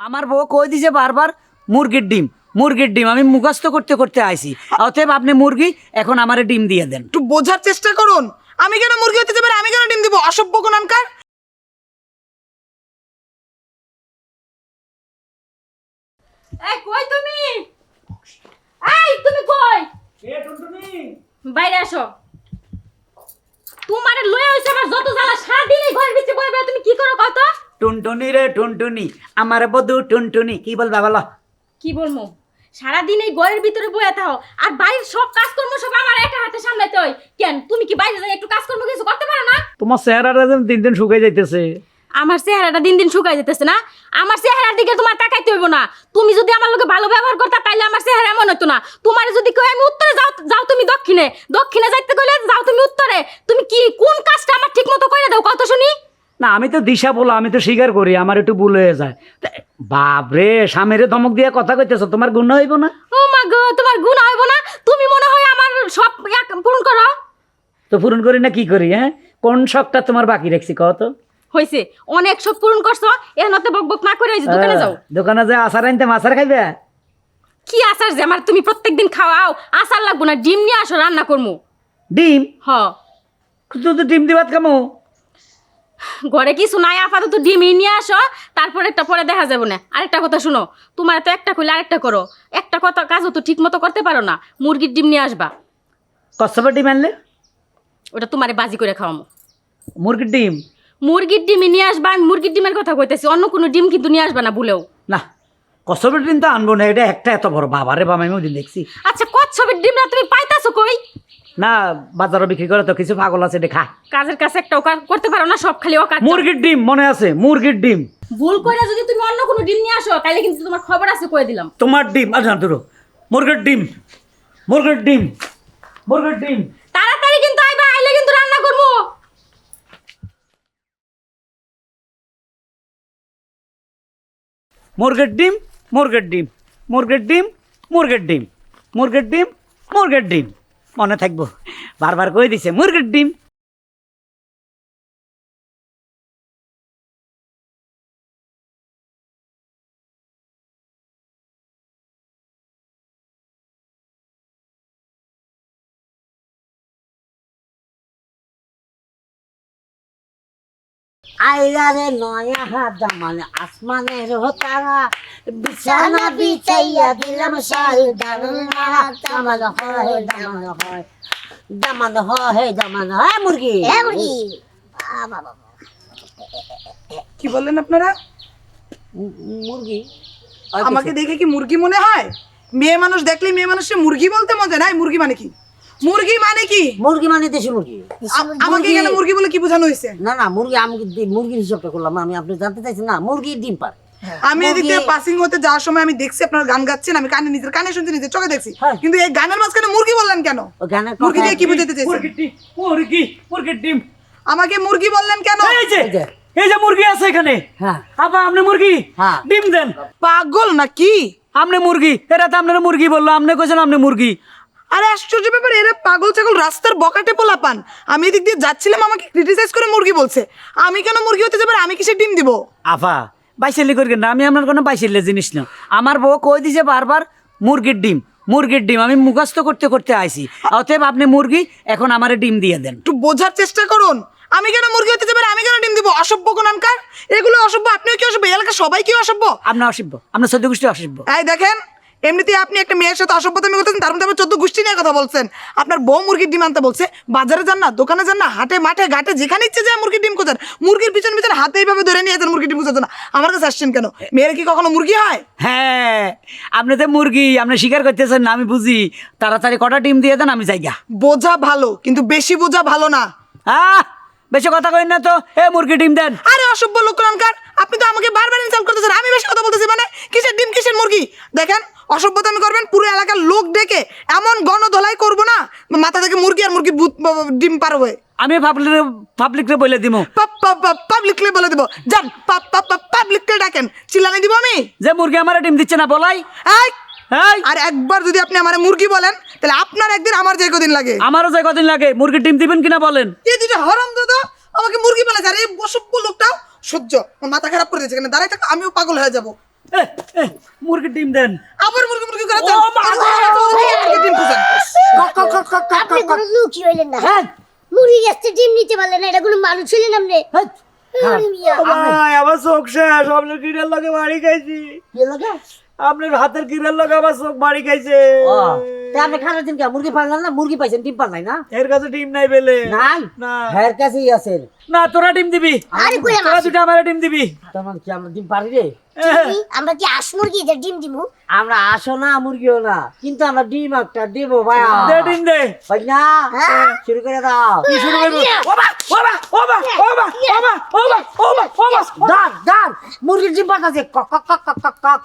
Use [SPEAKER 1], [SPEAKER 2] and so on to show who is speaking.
[SPEAKER 1] আমার বউ কই দিছে বারবার মুরগির ডিম মুরগির ডিম আমি মুখস্থ করতে করতে আইছি। অতএব আপনি মুরগি এখন আমারে ডিম দিয়ে দেন।
[SPEAKER 2] একটু বোঝার চেষ্টা করুন। আমি কেন মুরগি হতে যাবে, আমি কেন ডিম দিব? অসভ্য কোনানকার।
[SPEAKER 3] এই কই তুমি? এই তুমি কই?
[SPEAKER 1] এ টুনটুনি,
[SPEAKER 3] বাইরে আসো। তোমারে লয়ে হইছে আমার যত জ্বালা, সারাদিন এই ঘরের ভিতরে বইবে। তুমি কি করো কত?
[SPEAKER 1] টুনটুনি রে টুনটুনি, আমার বধু টুনটুনি। কি বলবা বলো?
[SPEAKER 3] কি বলমু? সারাদিন এই ঘরের ভিতরে বইয়া থাও আর বাড়ির সব কাজকর্ম সব আমার একা হাতে সামলাতে হয়। কেন তুমি কি বাইরে যাই একটু কাজকর্ম কিছু করতে পারো না?
[SPEAKER 1] তোমার চেহারাটা যেন দিন দিন শুকাই যাইতেছে।
[SPEAKER 3] আমার চেহারাটা দিন দিন শুকাই যেতেছে না? আমার চেহারার দিকে তোমার তাকাইতে হইব না। তুমি যদি আমার লোকে ভালো ব্যবহার করতা তাইলে আমার চেহারা এমন হতো না। তোমার যদি কই আমি উত্তরে যাও, যাও তুমি দক্ষিণে। দক্ষিণে যাইতে কইলে যাও তুমি উত্তরে। তুমি কি কোন কাজটা আমার ঠিক মতো কইরা দাও কত শুনি?
[SPEAKER 1] না আমি তো দিশা বলো, আমি তো স্বীকার করি আমার একটু ভুল হয়ে যায়। বাপরে, স্বামীরে ধমক দিয়ে কথা কইতেছো, তোমার গুণ হইব না?
[SPEAKER 3] ও মা গো, তোমার গুণ হইব না? তুমি মনে হয় আমার সব পূরণ করো।
[SPEAKER 1] তো পূরণ করি না কি করি? হ্যাঁ, কোন শখটা তোমার বাকি রাখছি কত?
[SPEAKER 3] হইছে অনেক সব পূরণ করছো। এহনতে বকবক না করে যে দোকানে যাও।
[SPEAKER 1] দোকানে যে আচার আনতে আচার খাইবে?
[SPEAKER 3] কি আচার যে আমার তুমি প্রত্যেকদিন খাওয়াও? আচার লাগবো না, ডিম নিয়ে আসো, রান্না করমু।
[SPEAKER 1] ডিম?
[SPEAKER 3] হ,
[SPEAKER 1] শুধু ডিম দিবাত কামো?
[SPEAKER 3] ঘরে কিছু নাই, আপাতত ডিমই নিয়ে আসো। তারপর একটা পরে দেখা যাবে না। আরেকটা কথা শুনো, তোমার তো একটা কইলে আরেকটা করো। একটা কথা কাজও তো ঠিক মতো করতে পারো না। মুরগির ডিম নিয়ে আসবা।
[SPEAKER 1] কচ্ছপের ডিম আনলে?
[SPEAKER 3] ওটা তোমারে বাজি করে খাওয়ামো।
[SPEAKER 1] মুরগির ডিম?
[SPEAKER 3] মুরগির ডিমই নিয়ে আসবা। আমি মুরগির ডিমের কথা কইতেছি, অন্য কোনো ডিম কিন্তু নিয়ে আসবা না ভুলেও।
[SPEAKER 1] না, কচ্ছপের ডিম তো আনবো না, এটা একটা এত বড়। বাবারে বাবা, আমি ওদিন দেখছি।
[SPEAKER 3] আচ্ছা, কচ্ছপের ডিমটা তুমি পাইতাছো কই?
[SPEAKER 1] না, বাজারও বিক্রি করে তো, কিছু পাগল আছে দেখা।
[SPEAKER 3] কাজের কাছে একটাও করতে পারো না, সব খালি অকাজ।
[SPEAKER 1] মুরগির ডিম মনে আছে? মুরগির ডিম।
[SPEAKER 3] ভুল করে যদি তুমি অন্য কোনো ডিম নিয়ে আসো তাহলে কিন্তু তোমার খবর আছে, কয়ে দিলাম।
[SPEAKER 1] তোমার ডিম? আচ্ছা ধরো, মুরগির ডিম, মুরগির ডিম, মুরগির ডিম।
[SPEAKER 3] তাড়াতাড়ি কিন্তু আইবা, আইলে কিন্তু রান্না করবো।
[SPEAKER 1] মুরগির ডিম, মুরগির ডিম, মুরগির ডিম, মুরগির ডিম, মুরগির ডিম, মুরগির ডিম। মনে থাকবো, বারবার কই দিছে মুরগির ডিম।
[SPEAKER 4] আইলারে নয়া হাত মানে আসমানের তারা বিছানা বিছাইয়া দিলাম শাড়ি দারুণা দামান হয় দামান হয় দামান হয় দামান হয় মুরগি মুরগি
[SPEAKER 2] কি বললেন আপনারা?
[SPEAKER 4] মুরগি
[SPEAKER 2] আমাকে দেখে কি মুরগি মনে হয়? মেয়ে মানুষ দেখলে মেয়ে মানুষকে মুরগি বলতে মজা নাই। মুরগি মানে কি? মুরগি মানে কি?
[SPEAKER 4] মুরগি মানে দেশি মুরগি।
[SPEAKER 2] আমাকে এখানে মুরগি বলে কি বোঝানো হয়েছে?
[SPEAKER 4] না না, মুরগি আমি মুরগির হিসাবটা করলাম আমি। আপনি জানতে চাইছেন না, মুরগি ডিম পারে।
[SPEAKER 2] আমি এদিক থেকে পাসিং হতে যাওয়ার সময় আমি দেখছি আপনারা গান গাচ্ছেন, আমি কানে নিজের কানে শুনছি, নিজের চোখে দেখছি।
[SPEAKER 4] হ্যাঁ।
[SPEAKER 2] কিন্তু এই গানের মাঝখানে মুরগি বললেন কেন?
[SPEAKER 4] ও গানের
[SPEAKER 2] মুরগি
[SPEAKER 4] কথা
[SPEAKER 2] দিয়ে কি বুঝাতে চাইছেন?
[SPEAKER 1] মুরগির ডিম, মুরগি, মুরগির ডিম।
[SPEAKER 2] আমাকে মুরগি বললেন কেন?
[SPEAKER 1] এই যে,
[SPEAKER 4] এই যে।
[SPEAKER 1] এই যে মুরগি আছে এখানে।
[SPEAKER 4] হ্যাঁ
[SPEAKER 1] আপা আপনি মুরগি?
[SPEAKER 4] হ্যাঁ।
[SPEAKER 1] ডিম দেন।
[SPEAKER 2] পাগল নাকি?
[SPEAKER 1] আপনি মুরগি? এরা তো আপনার মুরগি বললো, আপনি কইছেন আপনি মুরগি।
[SPEAKER 2] আরে আশ্চর্য ব্যাপার, এরা পাগল ছাগল রাস্তার বকাটে পোলা পান। আমি এদিক দিয়ে যাচ্ছিলাম, আমাকে ক্রিটিসাইজ করে মুরগি বলছে। আমি কেন মুরগি হতে যাবে? আমি কিসের ডিম দিব?
[SPEAKER 1] আফা বাইসালি করবেন না, আমি আপনার কোনো বাইসালে জিনিস না। আমার বউ কই দিছে বারবার মুরগির ডিম মুরগির ডিম আমি মুখস্থ করতে করতে আইছি। অতএব আপনি মুরগি এখন আমারে ডিম দিয়ে দেন।
[SPEAKER 2] একটু বোঝার চেষ্টা করুন। আমি কেন মুরগি হতে যাবে? আমি কেন ডিম দিব? অসভ্য কোনানকার। এগুলো অসভ্য। আপনিও কি অসভ্য? এলাকা সবাই কি অসভ্য?
[SPEAKER 1] আপনি অসভ্য, আপনার 14 গোষ্ঠী অসভ্য।
[SPEAKER 2] এই দেখেন, এমনিতেই আপনি একটা মেয়ের সাথে অসভ্যতামি করতেছেন, তার মধ্যে আবার 14 গোষ্ঠী নিয়ে কথা বলছেন। আপনার বউ মুরগির ডিম আনতে বলছে, বাজারে যান না, দোকানে যান না, হাটে মাঠে ঘাটে যেখানে ইচ্ছে যায় মুরগির ডিম খোঁজেন। মুরগির পিছন পিছন হাতে এইভাবে ধরে নিয়ে যান মুরগির ডিম খোঁজার জন্য। আমার কাছে আসছেন কেন? মেয়ের কি কখনো মুরগি হয়?
[SPEAKER 1] হ্যাঁ, আপনি তো মুরগি, আপনি স্বীকার করতেছেন না, আমি বুঝি। তাড়াতাড়ি কটা ডিম দিয়ে দেন, আমি যাইগা।
[SPEAKER 2] বোঝা ভালো, কিন্তু বেশি বোঝা ভালো না।
[SPEAKER 1] বেশি কথা কইন না তো। এ মুরগি ডিম দেন।
[SPEAKER 2] আরে অসভ্য লোকরানকার, আপনি তো আমাকে বারবার ইনসাল্ট করতেছেন। আমি বেশি কথা বলতেছি মানে? কিসের ডিম কিসের মুরগি? দেখেন, অসভ্যতামি করবেন পুরো এলাকার লোক ডেকে এমন গণধোলাই করবো না, মাথা থেকে মুরগি আর মুরগি ডিম পার হয়ে
[SPEAKER 1] আমি পাবলিকরে বলে দিব।
[SPEAKER 2] পাবলিকলে বলে দেবো। যান পাবলিককে ডাকেন, চিল্লানি দিব আমি
[SPEAKER 1] যে মুরগি আমার ডিম দিচ্ছে না বলাই।
[SPEAKER 2] এই,
[SPEAKER 1] এই,
[SPEAKER 2] আর একবার যদি আপনি আমার মুরগি বলেন তাহলে আপনার একদিন আমার যে কদিন লাগে।
[SPEAKER 1] আমারও যে কদিন লাগে। মুরগির ডিম দিবেন কিনা বলেন?
[SPEAKER 2] এই দুটো হরাম দাদা আমাকে মুরগি বলেছে, আর এই অসভ্য লোকটাও সহ্য। আমার মাথা খারাপ করে দিয়েছে, এখানে দাঁড়াই থাকো, আমিও পাগল হয়ে যাবো।
[SPEAKER 1] মুরগির ডিম দেন।
[SPEAKER 2] আবার মুরগি মুরগি করে
[SPEAKER 1] ও
[SPEAKER 2] চান।
[SPEAKER 1] মা গো!
[SPEAKER 2] মুরগির ডিম খুঁজেন।
[SPEAKER 4] আপনি কোনো লুকি হইলেন না হ্যাঁ মুড়ি গেছে ডিম নিতে পারলেন না এটা কোনো মানুষ ছিলেন আপনি আরে মিয়া,
[SPEAKER 1] ভাই আমার চোখ শেষ, আপনার কিরের লগে বাড়ি খাইছি,
[SPEAKER 4] কি লাগে?
[SPEAKER 1] আপনার হাতের কিরের লগে আমার চোখ বাড়ি খাইছে।
[SPEAKER 4] তা আপনি খানার দিন কে মুরগি পারলেন না মুরগি পাইছেন ডিম পারলাই না
[SPEAKER 1] এর কাছে ডিম নাই বেলে।
[SPEAKER 4] নাই
[SPEAKER 1] না
[SPEAKER 4] হ্যার কাছেই আছেন
[SPEAKER 1] না, তোরা ডিম দিবি,
[SPEAKER 4] আরে কই
[SPEAKER 1] তোরা দুটো আমার ডিম দিবি।
[SPEAKER 4] তোমার কি আমরা ডিম পারি রে
[SPEAKER 5] আমরা কি আস মুরগি যে ডিম দিমু
[SPEAKER 4] আমরা আসো না মুরগিও না কিন্তু আমরা ডিম একটা দিব ভাই
[SPEAKER 1] দে ডিম দে।
[SPEAKER 4] ভাই না শুরু করে দাও
[SPEAKER 1] কি শুরু করবো? ওবা ওবা ওবা ওবা ওবা ওবা ওবা ওবা।
[SPEAKER 4] দাঁড় মুরগির ডিম পাঠাচ্ছে কক কক কক কক কক কক